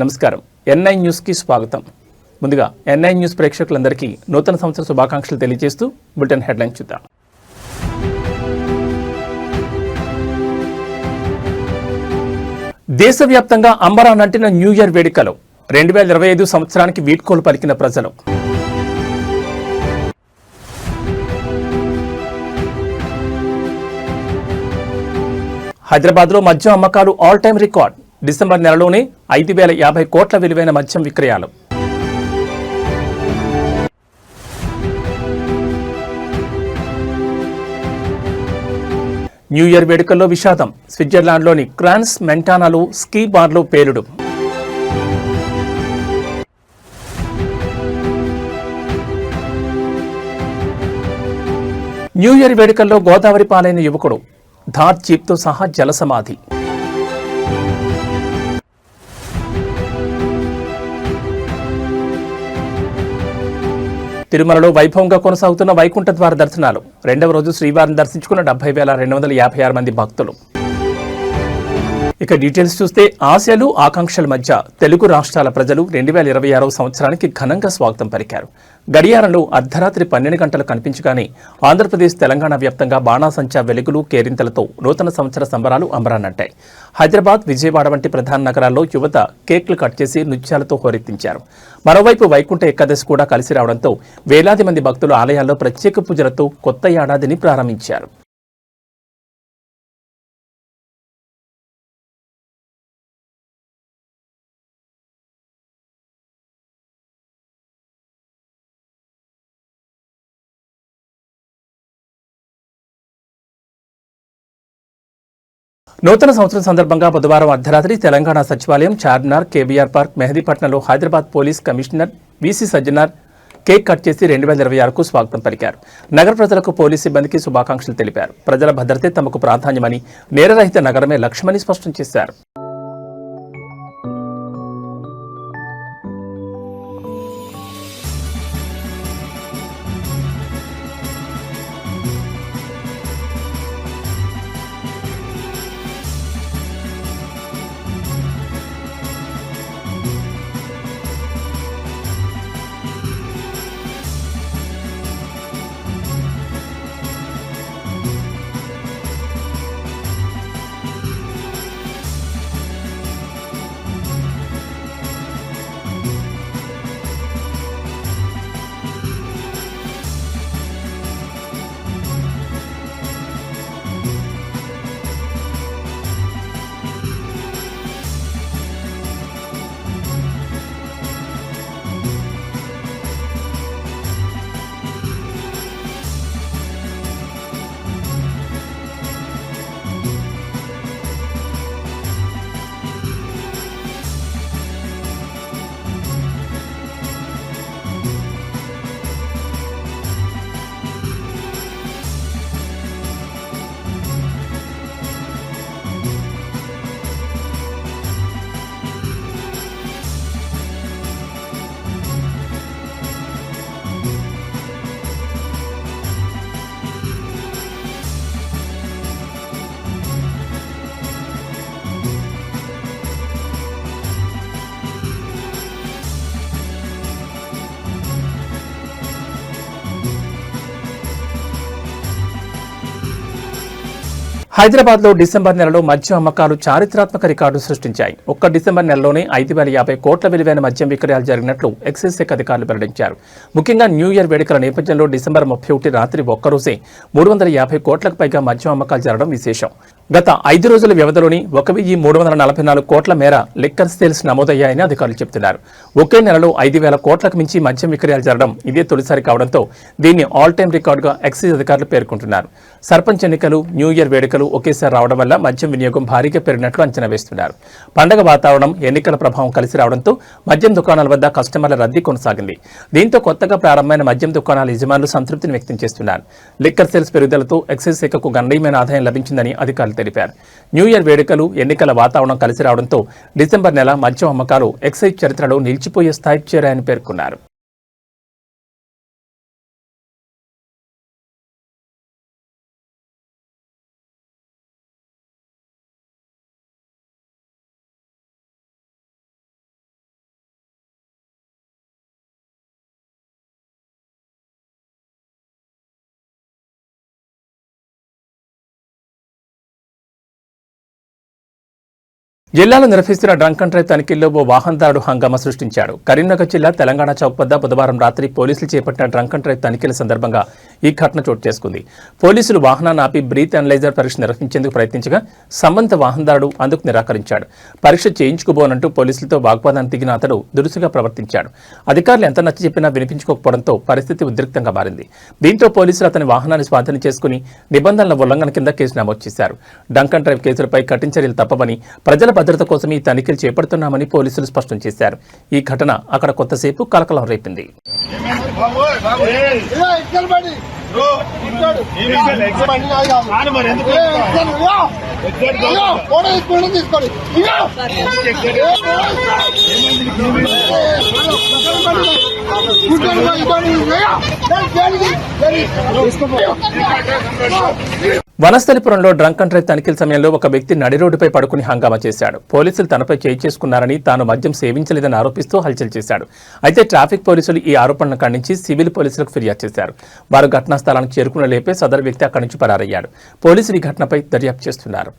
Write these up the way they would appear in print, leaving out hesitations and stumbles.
నమస్కారం. NI news కి స్వాగతం. ముందుగా ఎన్ఐ న్యూస్ ప్రేక్షకులందరికీ నూతన సంవత్సర శుభాకాంక్షలు తెలియజేస్తూ బులెటిన్ హెడ్లైన్ చూద్దాం. దేశవ్యాప్తంగా అంబరానంటిన న్యూ ఇయర్ వేడుకలు 2025 సంవత్సరానికి వీడ్కోలు పలికిన ప్రజలు. హైదరాబాద్లో మద్యం అమ్మకాలు ఆల్ టైమ్ రికార్డ్. డిసెంబర్ నెలలోనే 5,050 కోట్ల విలువైన మద్యం విక్రయాలు. న్యూ ఇయర్ వేడుకల్లో విషాదం. స్విట్జర్లాండ్లోని క్రాన్స్ మెంటానాలో స్కీ బార్లో పేలుడు. న్యూ ఇయర్ వేడుకల్లో గోదావరి పాలైన యువకుడు. థార్ చీప్తో సహా జలసమాధి. తిరుమలలో వైభవంగా కొనసాగుతున్న వైకుంఠ ద్వార దర్శనాలు. రెండవ రోజు శ్రీవారిని దర్శించుకున్న 70,256 మంది భక్తులు. ఇక డీటెయిల్స్ చూస్తే ఆశలు ఆకాంక్షల మధ్య తెలుగు రాష్ట్రాల ప్రజలు 2026 సంవత్సరానికి ఘనంగా స్వాగతం పలికారు. గడియారంలో అర్ధరాత్రి 12 గంటలు కనిపించగానే ఆంధ్రప్రదేశ్ తెలంగాణ వ్యాప్తంగా బాణాసంచా వెలుగులు కేరింతలతో నూతన సంవత్సర సంబరాలు అంబరాన్నంటాయి. హైదరాబాద్, విజయవాడ వంటి ప్రధాన నగరాల్లో యువత కేక్లు కట్ చేసి నృత్యాలతో హోరెత్తించారు. మరోవైపు వైకుంఠ ఏకాదశి కూడా కలిసి రావడంతో వేలాది మంది భక్తులు ఆలయాల్లో ప్రత్యేక పూజలతో కొత్త ఏడాదిని ప్రారంభించారు. నూతన సంవత్సరం సందర్భంగా బుధవారం అర్ధరాత్రి తెలంగాణ సచివాలయం, చార్మినార్, కేబీఆర్ పార్క్, మెహదీపట్నంలో Hyderabad police commissioner VC Sajjanar cake cut చేసి 2026కు స్వాగతం పలికారు. నగర ప్రజలకు పోలీస్ సిబ్బందికి శుభాకాంక్షలు తెలిపారు. ప్రజల భద్రతే తమకు ప్రాధాన్యమని, నేరరహిత నగరమే లక్ష్యమని స్పష్టం చేశారు. హైదరాబాద్లో డిసెంబర్ నెలలో మద్యం అమ్మకాలు చారిత్రాత్మక రికార్డు సృష్టించాయి. ఒక్క డిసెంబర్ నెలలోనే 5,050 కోట్ల విలువైన మద్యం విక్రయాలు జరిగినట్లు ఎక్సైజ్ శాఖ అధికారులు వెల్లడించారు. ముఖ్యంగా న్యూ ఇయర్ వేడుకల నేపథ్యంలో డిసెంబర్ 31 రాత్రి ఒక్కరోజే 350 కోట్లకు పైగా మద్యం అమ్మకాలు జరగడం విశేషం. గత 5 రోజుల వ్యవధిలోని 1,344 కోట్ల మేర లిక్కర్ సేల్స్ నమోదయ్యాయని అధికారులు చెబుతున్నారు. ఒకే నెలలో 5,000 కోట్లకు మించి మద్యం విక్రయాలు జరగడం ఇదే తొలిసారి కావడంతో దీన్ని ఆల్ టైమ్ రికార్డుగా ఎక్సైజ్ అధికారులు పేర్కొంటున్నారు. సర్పంచ్ ఎన్నికలు, న్యూ ఇయర్ వేడుకలు ఒకేసారి రావడం వల్ల మద్యం వినియోగం భారీగా పెరిగినట్లు అంచనా వేస్తున్నారు. పండగ వాతావరణం, ఎన్నికల ప్రభావం కలిసి రావడంతో మద్యం దుకాణాల వద్ద కస్టమర్ల రద్దీ కొనసాగింది. దీంతో కొత్తగా ప్రారంభమైన మద్యం దుకాణాల యజమానులు సంతృప్తిని వ్యక్తం చేస్తున్నారు. లిక్కర్ సేల్స్ పెరుగుదలతో ఎక్సైజ్ శాఖకు గణనీయమైన ఆదాయం లభించిందని అధికారులు తెలిపారు. న్యూ ఇయర్ వేడుకలు, ఎన్నికల వాతావరణం కలిసి రావడంతో డిసెంబర్ నెల మద్యం అమ్మకాలు ఎక్సైజ్ చరిత్రలో నిలిచిపోయే స్థాయికి చేరాయని పేర్కొన్నారు. జిల్లాలో నిర్వహిస్తున్న డ్రంక్ అండ్ డ్రైవ్ తనిఖీల్లో ఓ వాహనదారుడు హంగామా సృష్టించాడు. కరీంనగర్ జిల్లా తెలంగాణ చౌక్ వద్ద బుధవారం రాత్రి పోలీసులు చేపట్టిన డ్రంక్ అండ్ డ్రైవ్ తనిఖీల సందర్భంగా ఈ ఘటన చోటు చేసుకుంది. పోలీసులు వాహనాన్ని ఆపి బ్రీత్ అనలైజర్ పరీక్ష నిర్వహించేందుకు ప్రయత్నించగా సంబంధిత వాహనదారుడు అందుకు నిరాకరించాడు. పరీక్ష చేయించుకోబోనంటూ పోలీసులతో వాగ్వాదానికి దిగిన అతడు దురుసుగా ప్రవర్తించాడు. అధికారులు ఎంత నచ్చ చెప్పినా వినిపించుకోకపోవడంతో పరిస్థితి ఉద్రిక్తంగా మారింది. దీంతో పోలీసులు అతని వాహనాన్ని స్వాధీనం చేసుకుని నిబంధనల ఉల్లంఘన కింద కేసు నమోదు చేశారు. డ్రంక్ అండ్ డ్రైవ్ కేసులపై కఠిన చర్యలు తప్పవని, ప్రజల భద్రత కోసం ఈ తనిఖీలు చేపడుతున్నామని పోలీసులు స్పష్టం చేశారు. ఈ ఘటన అక్కడ కొంతసేపు కలకలం రేపింది. వనస్థలిపురంలో డ్రంక్ అండ్ డ్రైవ్ తనిఖీల సమయంలో ఒక వ్యక్తి నడి రోడ్డుపై పడుకుని హంగామా చేశాడు. పోలీసులు తనపై చేయి చేసుకున్నారని, తాను మద్యం సేవించలేదని ఆరోపిస్తూ హల్చల్ చేశాడు. అయితే ట్రాఫిక్ పోలీసులు ఈ ఆరోపణలను ఖండించి సివిల్ పోలీసులకు ఫిర్యాదు చేశారు. వారు ఘటనా స్థలానికి చేరుకున్న లేపే సదరు వ్యక్తి అక్కడి నుంచి పరారయ్యాడు. పోలీసులు ఈ ఘటనపై దర్యాప్తు చేస్తున్నారు.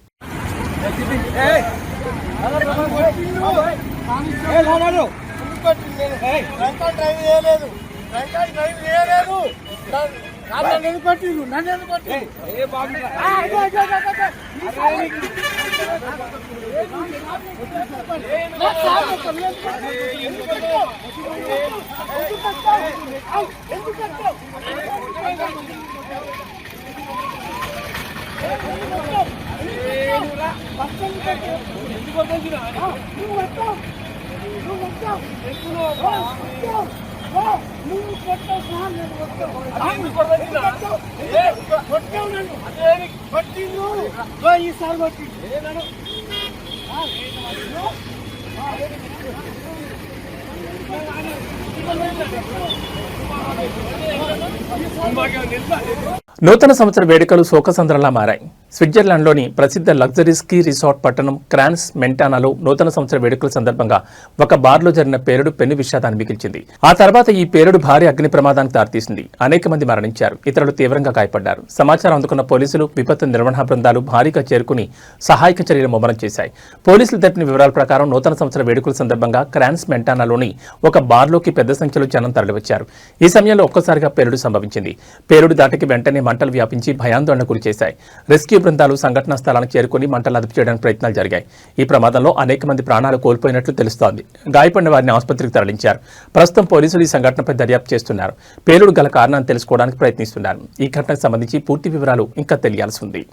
నూతన సంవత్సర వేడుకలు శోకసంద్రంలా మారాయి. స్విట్జర్లాండ్లోని ప్రసిద్ధ లగ్జరీ స్కీ రిసార్ట్ పట్టణం క్రాన్స్ మెంటానాలో నూతన సంవత్సర వేడుకల సందర్భంగా ఒక బార్లో జరిగిన పేలుడు పెను విషాదాన్ని మిగిల్చింది. ఆ తర్వాత ఈ పేలుడు భారీ అగ్ని ప్రమాదానికి దారితీసింది. అనేక మంది మరణించారు, ఇతరులు తీవ్రంగా గాయపడ్డారు. సమాచారం అందుకున్న పోలీసులు, విపత్తు నిర్వహణ బృందాలు భారీగా చేరుకుని సహాయక చర్యలు ముమ్మరం చేశాయి. పోలీసులు తెలిపిన వివరాల ప్రకారం నూతన సంవత్సర వేడుకల సందర్భంగా క్రాన్స్ మెంటానాలోని ఒక బార్లోకి పెద్ద సంఖ్యలో జనం తరలివచ్చారు. ఈ సమయంలో ఒక్కసారిగా పేలుడు సంభవించింది. పేలుడు దాటికి వెంటనే మంటలు వ్యాపించి భయాందోళన గురిచేశాయి. రెస్క్యూ బృందాలు సంఘటనా స్థలానికి చేరుకుని మంటలు అదుపు చేయడానికి ప్రయత్నాలు జరిగాయి. ఈ ప్రమాదంలో అనేక మంది ప్రాణాలు కోల్పోయినట్లు తెలుస్తోంది. గాయపడిన వారిని ఆసుపత్రికి తరలించారు. ప్రస్తుతం పోలీసులు ఈ సంఘటనపై దర్యాప్తు చేస్తున్నారు. పేలుడు గల కారణాన్ని తెలుసుకోవడానికి ప్రయత్నిస్తున్నారు. ఈ ఘటనకు సంబంధించి పూర్తి వివరాలు ఇంకా తెలియాల్సి ఉంది.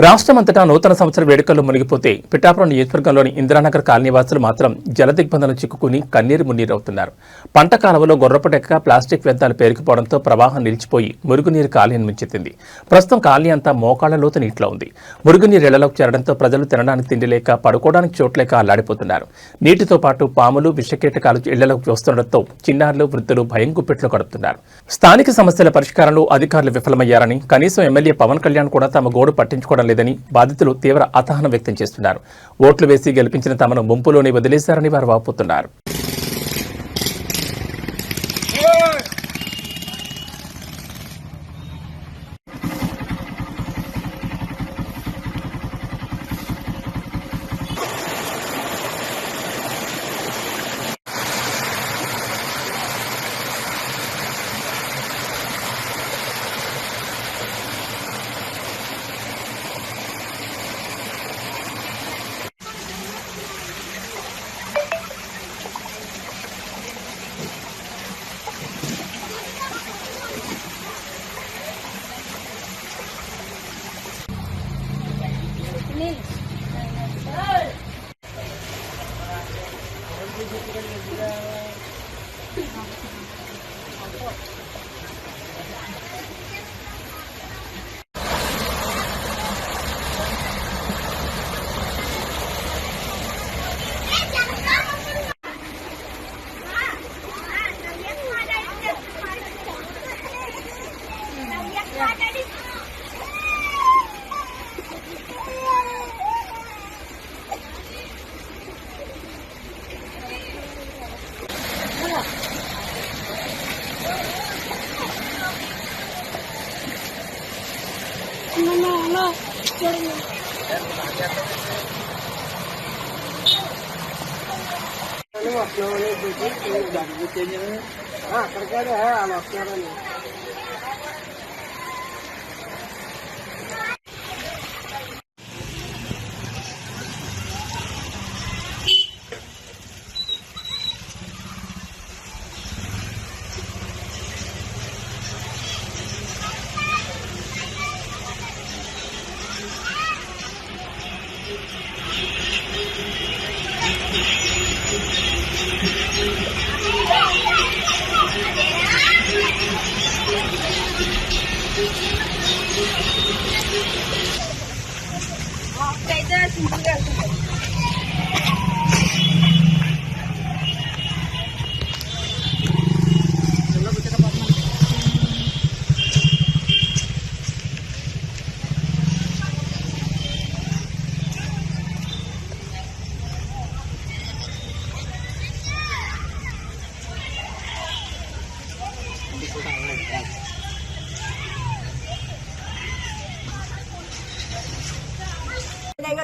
రాష్ట్రమంతటా నూతన సంవత్సర వేడుకల్లో మునిగిపోతే పిఠాపురం నియోజకవర్గంలోని ఇందిరానగర్ కాలనీవాసులు మాత్రం జలదిగ్బంధంలో చిక్కుకుని కన్నీరు మున్నీరవుతున్నారు. పంట కాలువలో గొర్రపటెక్క ప్లాస్టిక్ వ్యర్థాలు పేరుకుపోవడంతో ప్రవాహం నిలిచిపోయి మురుగునీరు కాలనీని ముంచెత్తింది. ప్రస్తుతం కాలనీ అంతా మోకాళ్ల లోతు నీటిలో ఉంది. మురుగునీరు ఇళ్లలోకి చేరడంతో ప్రజలు తినడానికి తిండి లేక, పడుకోవడానికి చోట్లేక అల్లాడిపోతున్నారు. నీటితో పాటు పాములు, విషకీటకాలు ఇళ్లలోకి వస్తుండటంతో చిన్నారులు, వృద్ధులు భయం గుప్పెట్లో గడుపుతున్నారు. స్థానిక సమస్యల పరిష్కారంలో అధికారులు విఫలమయ్యారని, కనీసం ఎమ్మెల్యే పవన్ కళ్యాణ్ కూడా తమ గోడు పట్టించుకోవడం లేదని బాధితులు తీవ్ర అసహనం వ్యక్తం చేస్తున్నారు. ఓట్లు వేసి గెలిపించిన తమను ముంపులోనే వదిలేశారని వారు వాపోతున్నారు.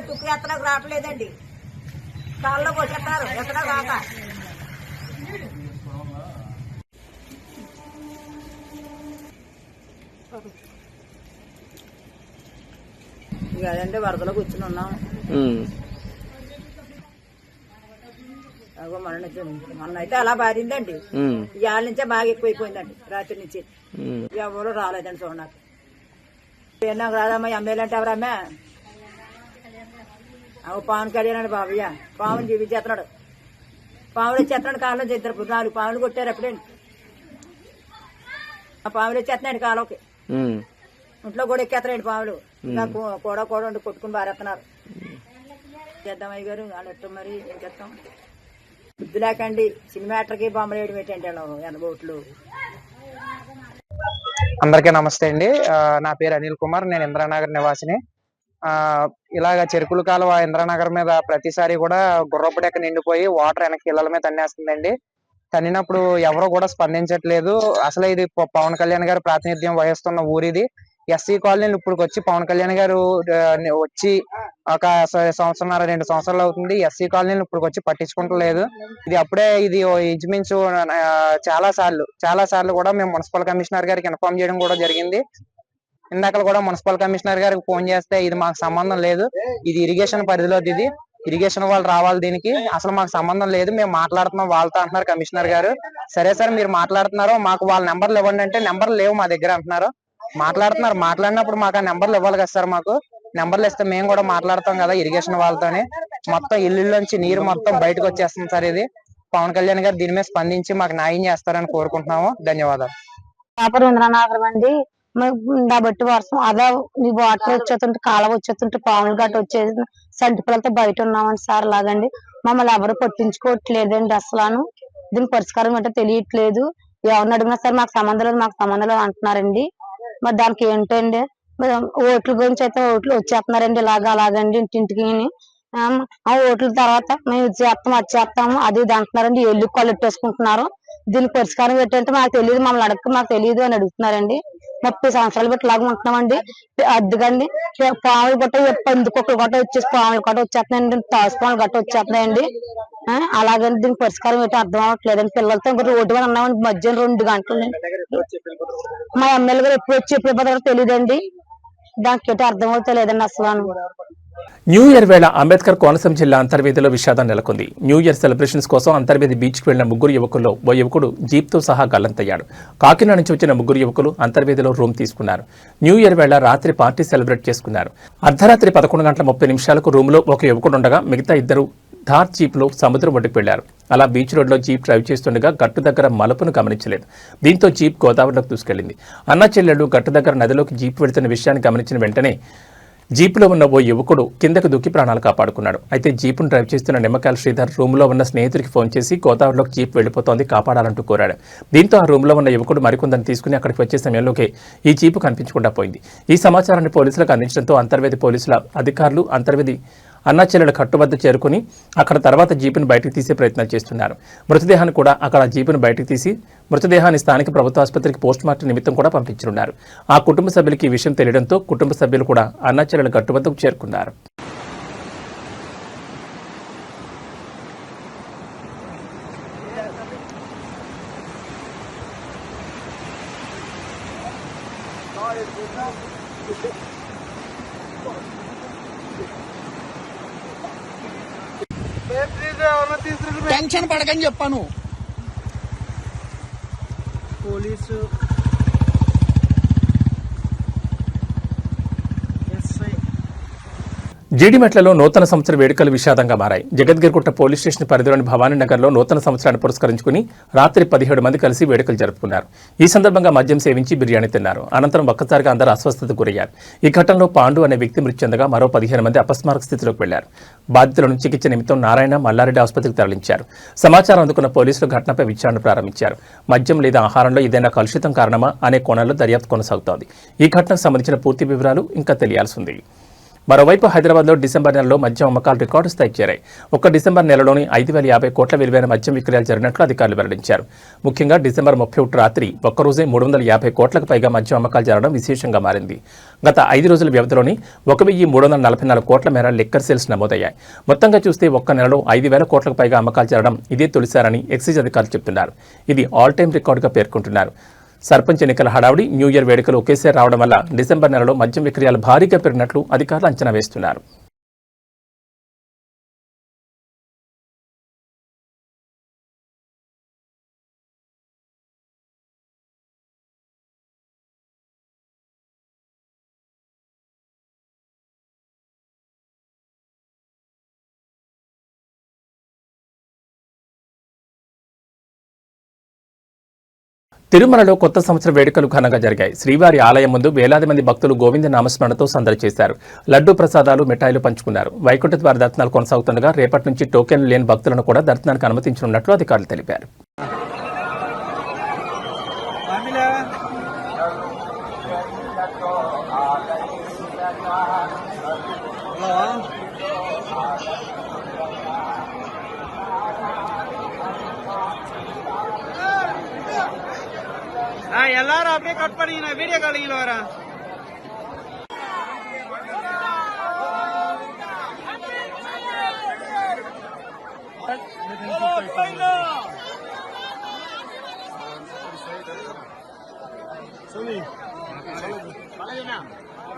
తుక్కుయాత్రకు రావట్లేదండి, కాళ్ళలోకి వచ్చేస్తారు ఎక్కడ రాక. ఇక అదండి వరదలో కూర్చుని ఉన్నాం. మొన్న అయితే అలా బారిందండి, ఇవాళ నుంచే బాగా ఎక్కువైపోయిందండి. రాత్రి నుంచి ఎవరు రాలేదండి చూడడానికి. నాకు రాదమ్మా, ఎమ్మెల్యే అంటే ఎవరమ్మా? పవన్ కళ్యాణ్ అండి బాబయ్య, పాముని చూపించేస్తున్నాడు. పాములు వచ్చేస్తున్నాడు కాలంలో ఇద్దరు 4 పాములు కొట్టారు ఎప్పుడండి. ఆ పాములు వచ్చేస్తున్నాయండి కాలంకి, ఇంట్లో కూడా ఎక్కేస్తున్నాయండి పాములు. నాకు కూడా కొట్టుకుని బారేస్తున్నారు. చేద్దాం అయ్య గారు వాళ్ళెట్టు మరి ఏం చేస్తాం. బుద్ధి లేకండి, సినిమాటర్కి బొమ్మలు వేయడం ఏంటంటే ఎనబోట్లు. అందరికీ నమస్తే అండి. నా పేరు అనిల్ కుమార్, నేను ఇంద్రానగర్ నివాసిని. ఇలాగ చెరుకుల కాలువ ఇంద్రానగర్ మీద ప్రతిసారి కూడా గుర్రపు డెక్క నిండిపోయి వాటర్ వెనక్కి ఇళ్ల మీద తన్నేస్తుందండి. తన్నినప్పుడు ఎవరు కూడా స్పందించట్లేదు. అసలు ఇది పవన్ కళ్యాణ్ గారు ప్రాతినిధ్యం వహిస్తున్న ఊరిది. ఎస్సీ కాలనీలు ఇప్పుడు వచ్చి పవన్ కళ్యాణ్ గారు వచ్చి ఒక 1.5 సంవత్సరాలు 2 సంవత్సరాలు అవుతుంది. ఎస్సీ కాలనీలు ఇప్పుడు వచ్చి పట్టించుకుంటలేదు. ఇది ఇంచుమించు చాలా సార్లు కూడా మేము మున్సిపల్ కమిషనర్ గారికి ఇన్ఫార్మ్ చేయడం కూడా జరిగింది. ఇందాక కూడా మున్సిపల్ కమిషనర్ గారికి ఫోన్ చేస్తే ఇది మాకు సంబంధం లేదు, ఇది ఇరిగేషన్ పరిధిలోది, ఇది ఇరిగేషన్ వాళ్ళు రావాలి, దీనికి అసలు మాకు సంబంధం లేదు, మేము మాట్లాడుతున్నాం వాళ్ళతో అంటున్నారు కమిషనర్ గారు. సరే సార్ మీరు మాట్లాడుతున్నారు, మాకు వాళ్ళ నెంబర్లు ఇవ్వండి అంటే నెంబర్లు లేవు మా దగ్గర అంటున్నారు. మాట్లాడినప్పుడు మాకు ఆ నెంబర్లు ఇవ్వాలి కదా సార్. మాకు నెంబర్లు ఇస్తే మేము కూడా మాట్లాడతాం కదా ఇరిగేషన్ వాళ్ళతోనే. మొత్తం ఇల్లులోంచి నీరు మొత్తం బయటకు వచ్చేస్తుంది సార్. ఇది పవన్ కళ్యాణ్ గారు దీని మీద స్పందించి మాకు న్యాయం చేస్తారని కోరుకుంటున్నాము. ధన్యవాదాలు. బట్టి వర్షం అలా వాటర్ వచ్చేస్తుంటే కాలువ వచ్చేస్తుంటే పాములు గట్ట వచ్చేసి సంటి పిల్లలతో బయట ఉన్నామండి సార్. లాగండి మమ్మల్ని ఎవరు పట్టించుకోవట్లేదండి. అసలు దీని పరిష్కారం అంటే తెలియట్లేదు. ఎవరిని అడిగినా సరే మాకు సంబంధం లేదు అంటున్నారండి. మరి దానికి ఏంటండి, ఓట్ల గురించి అయితే ఓట్లు వచ్చేస్తున్నారండి అలాగండి ఇంటింటికి. ఆ ఓట్ల తర్వాత మేము ఇది చేస్తాము అది చేస్తాము అది ఇది అంటున్నారండి. ఎల్లు కళ్ళు ఎట్టేసుకుంటున్నారు. దీనికి పరిష్కారం ఏంటంటే మాకు తెలియదు, మమ్మల్ని అడగ మాకు తెలియదు అని అడుగుతున్నారండి. 30 సంవత్సరాలు బట్టి లాగా ఉంటున్నామండి. అద్దుకండి పాములు గట్ట పందుకొక్కలు గట్ట వచ్చేసి పాములు గట్ట వచ్చేస్తున్నాయండి, తాసుపాములు గట్ట వచ్చేస్తున్నాయండి. అలాగని దీనికి పరిష్కారం ఏంటో అర్థం అవ్వట్లేదండి. పిల్లలతో ఇంకా రోడ్డు మీద ఉన్నామండి మధ్యాహ్నం 2 గంటలు. మా ఎమ్మెల్యే గారు ఎప్పుడు వచ్చి ఎప్పుడు పోతారో తెలియదండి. దానికి ఏంటో అర్థం అవుతలేదండి అసలు. న్యూ ఇయర్ వేళ అంబేద్కర్ కోనసీమ జిల్లా అంతర్వేదిలో విషాదం నెలకొంది. న్యూ ఇయర్ సెలబ్రేషన్స్ కోసం అంతర్వేది బీచ్కి వెళ్లిన 3 యువకుల్లో ఓ యువకుడు జీప్తో సహా గల్లంతయ్యాడు. కాకినాడ నుంచి వచ్చిన 3 యువకులు అంతర్వేదిలో రూమ్ తీసుకున్నారు. న్యూ ఇయర్ వేళ రాత్రి పార్టీ సెలబ్రేట్ చేసుకున్నారు. అర్ధరాత్రి 11 గంటల 30 నిమిషాలకు రూమ్లో ఒక యువకుడు ఉండగా మిగతా 2 థార్ జీప్లో సముద్రం ఒడ్డుకు వెళ్లారు. అలా బీచ్ రోడ్లో జీప్ డ్రైవ్ చేస్తుండగా గట్టు దగ్గర మలుపును గమనించలేదు. దీంతో జీప్ గోదావరిలోకి దూసుకెళ్లింది. అన్నా చెల్లెళ్ళు గట్టు దగ్గర నదిలోకి జీప్ వెళుతున్న విషయాన్ని గమనించిన వెంటనే జీపులో ఉన్న ఓ యువకుడు కిందకు దూకి ప్రాణాలు కాపాడుకున్నాడు. అయితే జీపును డ్రైవ్ చేస్తున్న నిమ్మకాయల శ్రీధర్ రూమ్లో ఉన్న స్నేహితుడికి ఫోన్ చేసి గోదావరిలోకి జీప్ వెళ్లిపోతోంది, కాపాడాలంటూ కోరాడు. దీంతో ఆ రూమ్లో ఉన్న యువకుడు మరికొందరిని తీసుకుని అక్కడికి వచ్చే సమయంలోకే ఈ జీపు కనిపించకుండా పోయింది. ఈ సమాచారాన్ని పోలీసులకు అందించడంతో అంతర్వేది పోలీసుల అధికారులు అంతర్వేది అన్నా చెల్లెల కట్టు వద్ద చేరుకుని అక్కడ తర్వాత జీపును బయటకు తీసే ప్రయత్నం చేస్తున్నారు. మృతదేహాన్ని కూడా అక్కడ జీపును బయటకు తీసి మృతదేహాన్ని స్థానిక ప్రభుత్వ ఆసుపత్రికి పోస్టుమార్టం నిమిత్తం కూడా పంపించనున్నారు. ఆ కుటుంబ సభ్యులకి ఈ విషయం తెలియడంతో కుటుంబ సభ్యులు కూడా అన్నా చెల్లెల కట్టు వద్దకు చేరుకున్నారు. టెన్షన్ పడకని చెప్పాను. పోలీసు జీడిమెట్లలో నూతన సంవత్సర వేడుకలు విషాదంగా మారాయి. జగద్గిరిగుట్ట పోలీస్ స్టేషన్ పరిధిలోని భవానీనగర్లో నూతన సంవత్సరాన్ని పురస్కరించుకుని రాత్రి 17 మంది కలిసి వేడుకలు జరుపుకున్నారు. ఈ సందర్భంగా మద్యం సేవించి బిర్యానీ తిన్నారు. అనంతరం ఒక్కసారిగా అందరూ అస్వస్థతకు గురయ్యారు. ఈ ఘటనలో పాండు అనే వ్యక్తి మృతి చెందగా మరో 15 మంది అపస్మారక స్థితిలోకి వెళ్లారు. బాధితులను చికిత్స నిమిత్తం నారాయణ, మల్లారెడ్డి ఆసుపత్రికి తరలించారు. సమాచారం అందుకున్న పోలీసులు ఘటనపై విచారణ ప్రారంభించారు. మద్యం లేదా ఆహారంలో ఏదైనా కలుషితం కారణమా అనే కోణంలో దర్యాప్తు కొనసాగుతోంది. ఈ ఘటనకు సంబంధించిన పూర్తి వివరాలు ఇంకా తెలియాల్సి ఉంది. మరోవైపు హైదరాబాద్లో డిసెంబర్ నెలలో మద్యం అమ్మకాలు రికార్డు స్థాయికి చేరాయి. ఒక్క డిసెంబర్ నెలలోని 5,050 కోట్ల విలువైన మద్యం విక్రయాలు జరిగినట్లు అధికారులు వెల్లడించారు. ముఖ్యంగా డిసెంబర్ 31 రాత్రి ఒక్కరోజే 350 కోట్లకు పైగా మద్యం అమ్మకాలు జరగడం విశేషంగా మారింది. గత 5 రోజుల వ్యవధిలోని 1,344 కోట్ల మేర లిక్కర్ సేల్స్ నమోదయ్యాయి. మొత్తంగా చూస్తే ఒక్క నెలలో 5,000 కోట్లకు పైగా అమ్మకాలు జరగడం ఇదే తొలిసారని ఎక్సైజ్ అధికారులు చెబుతున్నారు. ఇది ఆల్ టైమ్ రికార్డుగా పేర్కొంటున్నారు. సర్పంచ్ ఎన్నికల హడావుడి, న్యూ ఇయర్ వేడుకలు ఒకేసారి రావడం వల్ల డిసెంబర్ నెలలో మద్యం విక్రయాలు భారీగా పెరిగినట్లు అధికారులు అంచనా వేస్తున్నారు. తిరుమలలో కొత్త సంవత్సర వేడుకలు ఘనంగా జరిగాయి. శ్రీవారి ఆలయం ముందు వేలాది మంది భక్తులు గోవింద నామస్మరణతో సందడి చేశారు. లడ్డూ ప్రసాదాలు, మిఠాయిలు పంచుకున్నారు. వైకుంఠ ద్వార దర్శనాలు కొనసాగుతుండగా రేపటి నుంచి టోకెన్లు లేని భక్తులను కూడా దర్శనానికి అనుమతించనున్నట్లు అధికారులు తెలిపారు. எல்லாரும் அப்படியே கட் பண்ணீங்க, வீடியோ காலிங்ல வர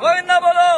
గోవిందా బోలో.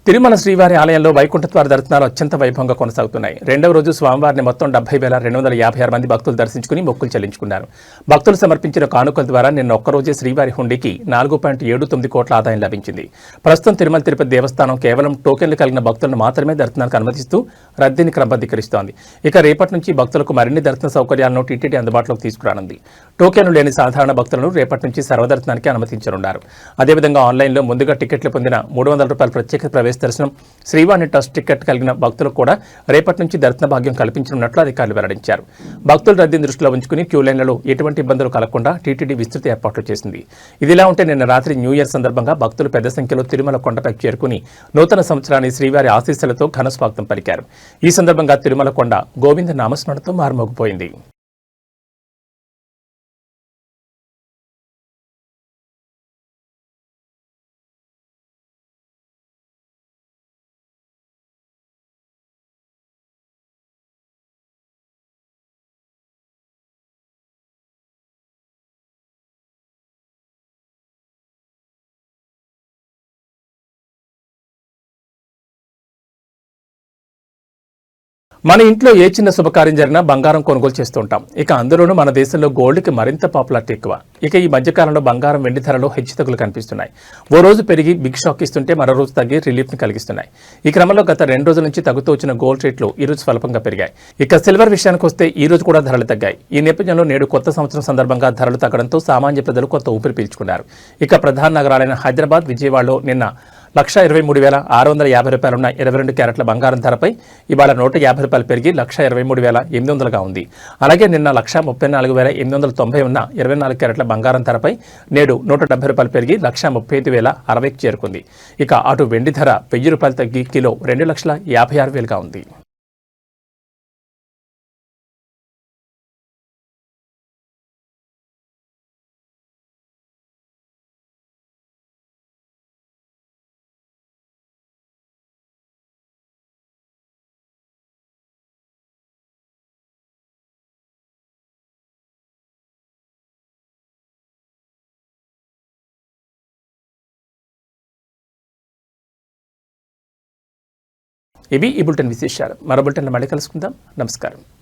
తిరుమల శ్రీవారి ఆలయంలో వైకుంఠద్వార దర్శనాలు అత్యంత వైభవంగా కొనసాగుతున్నాయి. రెండవ రోజు స్వామివారిని మొత్తం 70,256 మంది భక్తులు దర్శించుకుని మొక్కులు చెల్లించుకున్నారు. భక్తులు సమర్పించిన కానుకల ద్వారా నిన్న ఒక్కరోజే శ్రీవారి హుండీకి 4.79 కోట్ల ఆదాయం లభించింది. ప్రస్తుతం తిరుమల తిరుపతి దేవస్థానం కేవలం టోకెన్లు కలిగిన భక్తులను మాత్రమే దర్శనానికి అనుమతిస్తూ రద్దీని క్రమబద్ధీకరిస్తోంది. ఇక రేపటి నుంచి భక్తులకు మరిన్ని దర్శన సౌకర్యాలను టీటీడీ అందుబాటులోకి తీసుకురానుంది. టోకెన్లు లేని సాధారణ భక్తులను రేపటి నుంచి సర్వదర్శనానికి అనుమతించనున్నారు. అదేవిధంగా ఆన్లైన్లో ముందుగా టికెట్లు పొందిన ₹300 ప్రత్యేక ప్రవేశ దర్శనం, శ్రీవాణి ట్రస్ట్ టికెట్ కలిగిన భక్తులకు కూడా రేపటి నుంచి దర్శన భాగ్యం కల్పించనున్నట్లు అధికారులు వెల్లడించారు. భక్తుల రద్దీని దృష్టిలో ఉంచుకుని క్యూ లైన్లలో ఎటువంటి ఇబ్బందులు కలగకుండా టీటీడీ విస్తృత ఏర్పాట్లు చేసింది. ఇదిలా ఉంటే నిన్న రాత్రి న్యూ ఇయర్ సందర్భంగా భక్తులు పెద్ద సంఖ్యలో తిరుమల కొండపై చేరుకుని నూతన సంవత్సరాన్ని శ్రీవారి ఆశీస్సులతో ఘన స్వాగతం పలికారు. ఈ సందర్భంగా తిరుమల కొండ గోవింద నామస్మరణతో మారుమోగిపోయింది. మన ఇంట్లో ఏ చిన్న శుభకార్యం జరిగినా బంగారం కొనుగోలు చేస్తూ ఉంటాం. ఇక అందులోనూ మన దేశంలో గోల్డ్కి మరింత పాపులారిటీ ఎక్కువ. ఇక ఈ మధ్యకాలంలో బంగారం, వెండి ధరలో హెచ్చుతగ్గులు కనిపిస్తున్నాయి. ఓ రోజు పెరిగి బిగ్ షాక్ ఇస్తుంటే మరో రోజు తగ్గి రిలీఫ్ని కలిగిస్తున్నాయి. ఈ క్రమంలో గత 2 రోజుల నుంచి తగ్గుతూ వచ్చిన గోల్డ్ రేట్లు ఈ రోజు స్వల్పంగా పెరిగాయి. ఇక సిల్వర్ విషయానికి వస్తే ఈ రోజు కూడా ధరలు తగ్గాయి. ఈ నేపథ్యంలో నేడు కొత్త సంవత్సరం సందర్భంగా ధరలు తగ్గడంతో సామాన్య ప్రజలు కొత్త ఊపిరి పీల్చుకున్నారు. ఇక ప్రధాన నగరాలైన హైదరాబాద్, విజయవాడలో నిన్న ₹1,23,650 ఉన్న 22 క్యారెట్ల బంగారం ధరపై ఇవాళ ₹150 పెరిగి ₹1,23,800గా ఉంది. అలాగే నిన్న ₹1,34,890 ఉన్న 24 క్యారెట్ల బంగారం ధరపై నేడు ₹170 పెరిగి ₹1,35,060కి చేరుకుంది. ఇక అటు వెండి ధర ₹1,000 తగ్గి కిలో $2,56,000గా ఉంది. ఇవి ఈ బులెటిన్ విశేషాలు. మరో బులెటిన్లో మళ్ళీ కలుసుకుందాం. నమస్కారం.